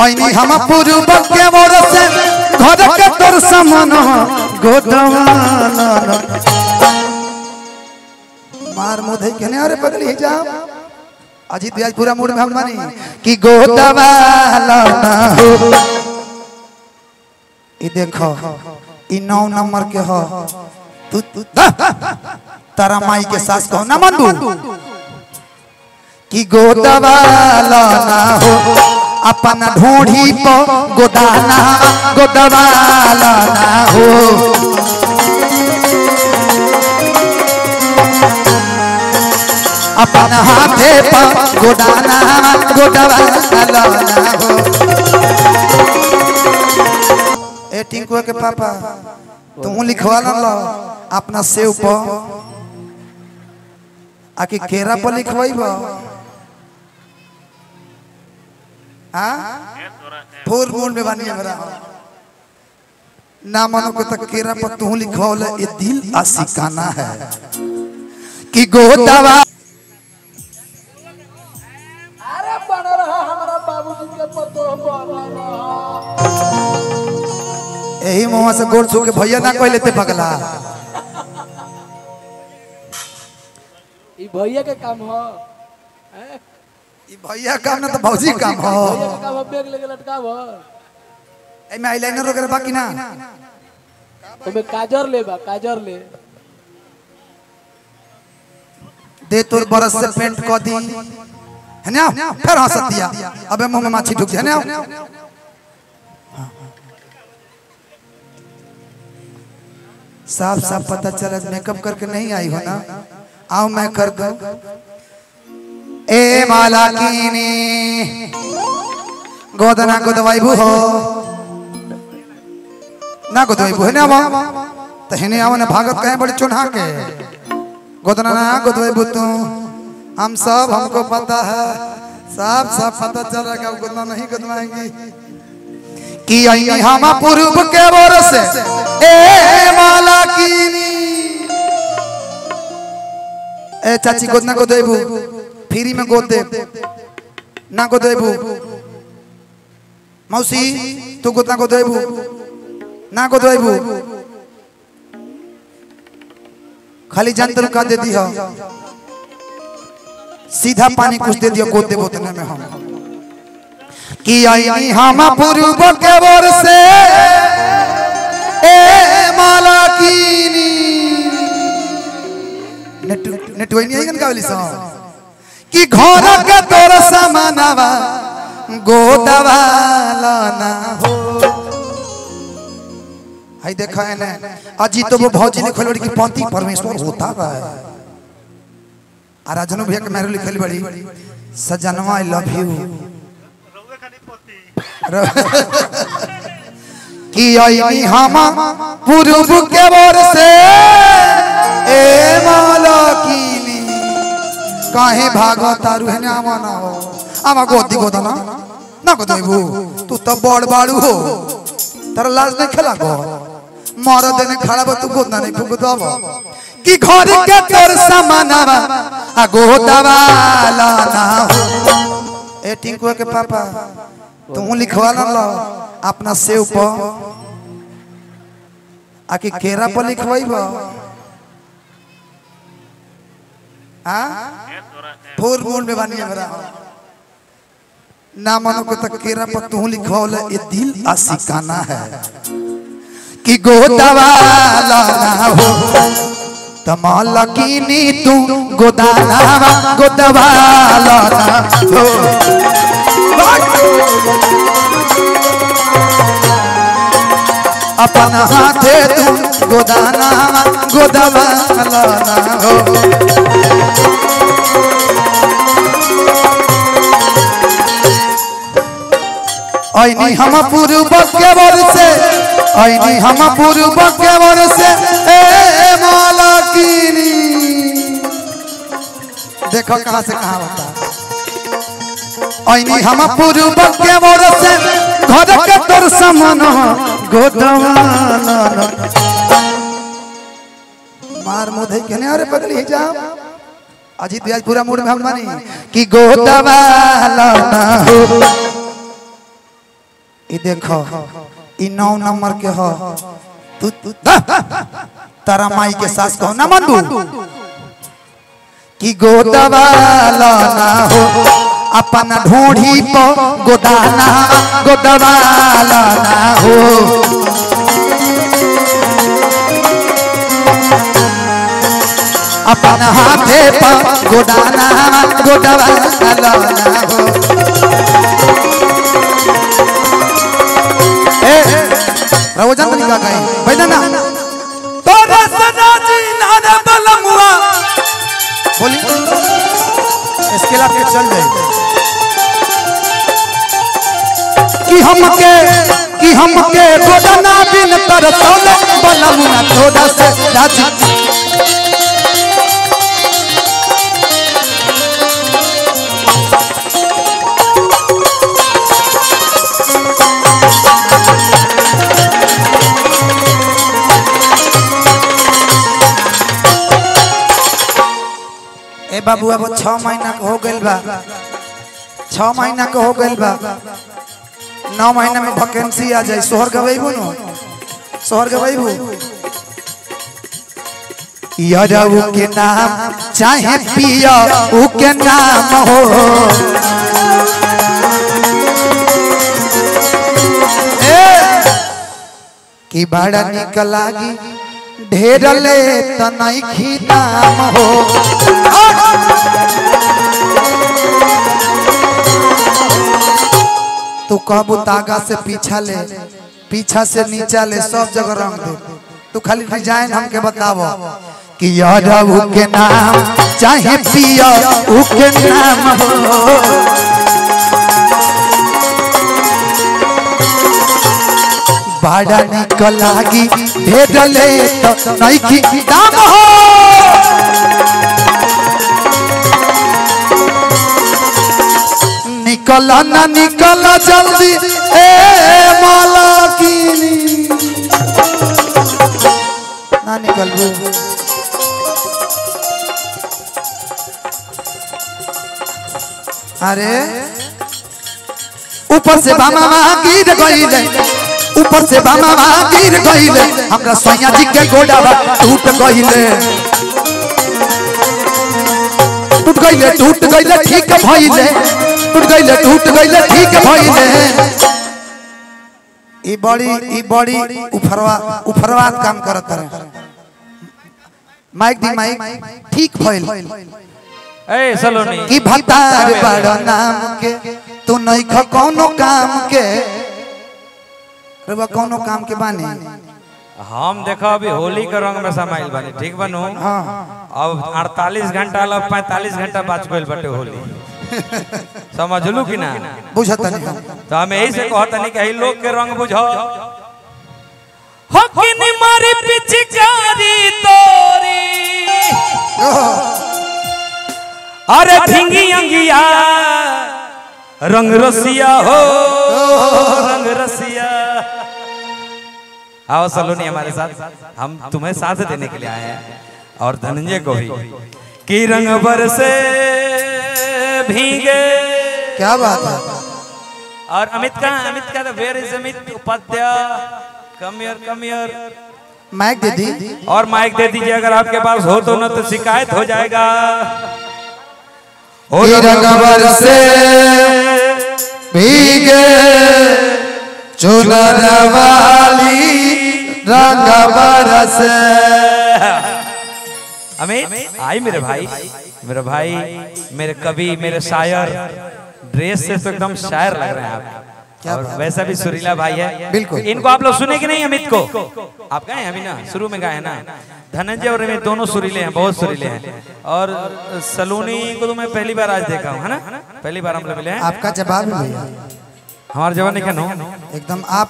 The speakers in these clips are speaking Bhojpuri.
आईनी हम पूर्व के मोर से घर के तोर समान गोदवाना मार मुधे कहने अरे पगली जा अजीत आज पूरा मूड में हम मानी कि गोदवाना हो ये देखो ई 9 नंबर के हो तू तारा माई के सास को ना मन दू कि गोदवाना हो अपन ढूंढी पो गोदाना गोदवाना हो अपन हाथे पर गोदाना गोदवाना हो। ए टिंकुआ के पापा तू लिखवा लो अपना सेव पर आके केरा पर लिखवाइबो फोर मूल में बानी हमरा ना मनो के तक केरा पर तू लिखवाल ये दिल आशिकाना है कि गोदवा अरे बन रहा हमारा बाबूजी के पतो बना यही मुंह से गोड़ छू के भैया ना कोई लेते पगला ई भैया के काम हो ई भैया काम ना तो भौजी काम हो भैया के काम बैग लेके लटकाव ए में आईलाइनर वगैरह बाकी ना तुम्हें काजर ले बा काजर ले दे तोर बरस से पेंट क दी है ना फिर हंसतिया अबे मुंह में माछी ढुक है ना साफ साफ पता चला मेकअप करके नहीं आई हो ना आओ मैं कर दूं ए माला कीनी गोदना गोदवाइबू हो ना गोदवाइबू है ना तो हेने आओ ना भागत कहे बड़ी चुनहा के गोदना ना गोदवाइबू तू हम सब हमको पता है साफ साफ पता चल रहा है गोदना नहीं गोदवाएंगी कि आई हम पूर्व के बोर से ए माला कीनी ए चाची गोदना गोदवाइबू फ्री में गोद दे ना गोदवाइबू मौसी तू गोदना गोदवाइबू ना गोदवाइबू खाली जंतर का दे दिया सीधा पानी कुछ दे दिया गोद दे बोतने में हम कि आई हम पूर्व के बोर से ए माला कीनी नेटवर्क नहीं आएगा कावली सा कि घर के तोर समानवा गोदवाला ना हो हाय देखा है ना अजी तो वो भौजी लिखल बड़ी की पंथी परमेश्वर होता है आराधनो भैया के मेरे लिखल बड़ी सजनवा आई लव यू कि आई हम पूर्व के बोर से ए माला कीनी काहे भागो तारू है ना आना हो आमा गोदी गोदना ना गोदबू तू तो बड़ बाड़ू हो तारा लाज नहीं खेला गो मारो देने खड़ा बा तू गोदना नहीं गोदब कि घर के तोर समानवा आ गोदवाला ना हो ए टिंकुआ के पापा तू लिखवा लो अपना सेव पर आके केरा पर लिखवाइबो फोर मूल में बानी हमरा ना मनो के तक केरा पर तू लिखवाल ये दिल आशिकाना है कि गोदवाला ना हो तमाला कीनी तू गोदाना गोदवाला ना हो अपन हाथे तू गोदाना गोदवाला ना हो आईनी हम पूर्व के बोर से आईनी हम पूर्व के बोर से ए माला कीनी देखो कहां से कहां होता आईनी हम पूर्व के बोर से घर के तोर समान गोदवाना मार मुधे कहने अरे पगली जा अजीत आज पूरा मूड में हम मानी कि गोदवाला ना हो देखो ई 9 नंबर के हो तू तारा माई के सास कहो ना मंदू कि गोदवाला ना हो अपन ढूंढी पो गोदाना गोदवाला ना हो अपन हाथे पर गोदाना गोदवाला ना हो रवजन तनिका गए बैठा ना तोरे सदा जी नाना बलमुआ बोली इसके लाभ के चल जाए कि हमके गोदाना बिन तर तोले बलमुआ थोड़ा से राजी ए बाबू अब 6 महीना के हो गइल बा 6 महीना के हो गइल बा 9 महीना में वैकेंसी आ जाए सोहर गवेबू न सोहर गवेबू यादव के नाम चाहे पिया ऊ के नाम हो कि बड़ा निक लागी ढेर ले तनई खीताम हो तू कहबू तागा से पीछा ले पीछा से नीचा ले सब जगह रंग दे तू खाली डिजाइन हमके बतावो कि यादव के नाम चाहे पिया ऊ के नाम हो बड़ा निक लागी ढेर ले तो नहीं की दाम हो निकल ना निकल जल्दी ए मालकिनी ना निकल अरे ऊपर से बामा गिर गइले ऊपर से बामा गिर गइले हमरा सैया जी के गोड़ावा टूट गइले ठीक भइले टूट गइले ठीक भइले ई बड़ी उफरवा काम करत रहे माइक दी माइक ठीक भइल ए सलोनी की भतार बड़ नाम के तू नहीं ख कोनो काम के रबा कोनो काम के बानी हम देखो अभी होली के रंग में समाइल बानी ठीक बनू हां अब 48 घंटा ल 45 घंटा बाच गइल बटे होली समझलू कि ना बुझत नहीं तो हम यही से कहत नहीं कि लोग के रंग बुझो हो किनी मारी पिचकारी तोरी अरे ढिंगी अंगिया रंग रसिया हो रंग रसिया आओ सलोनी हमारे साथ हम तुम्हें साथ देने के लिए आए हैं और धनंजय को भी कि रंग बरसे भीगे क्या बात है और अमित का where is Amit Upadhyay come here mike दे दी और माइक दे दीजिए अगर आपके पास हो तो ना तो शिकायत हो जाएगा रंग बरसे भीगे चुनर वाली रंग बरसे अमित आई मेरे भाई मेरे कवि मेरे शायर ड्रेस से तो एकदम शायर लग रहे हैं आप और वैसा भी सुरीला भाई है बिल्कुल इनको आप लोग सुने कि नहीं अमित को आप गाए अभी ना शुरू में गाए ना धनंजय और अमित दोनों सुरीले हैं बहुत सुरीले हैं और सलोनी को तो मैं पहली बार आज देखा हूँ है ना पहली बार हम लोग मिले हैं आपका जवाब भैया हमारा जवाब नहीं क्या एकदम आप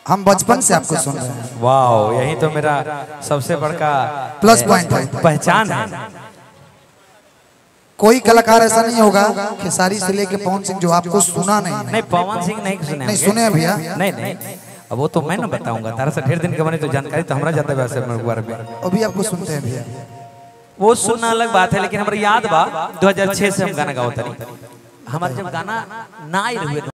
हम बचपन से आपको सुन रहे हैं वाह यही तो मेरा सबसे बड़का प्लस पॉइंट है पहचान है कोई कलाकार ऐसा नहीं होगा खेसारी से लेके पवन सिंह जो आपको सुना नहीं पवन सिंह नहीं सुने नहीं सुने भैया नहीं अब वो तो मैं ना बताऊंगा तारा से ढेर दिन के बने तो जानकारी तो हमारा जाता है वैसे मेरे बारे में अभी आपको सुनते हैं भैया वो सुनना अलग बात है लेकिन हमारा याद बा 2006 से हम गाना गाओ तरी हमारे जब गाना ना आई रहे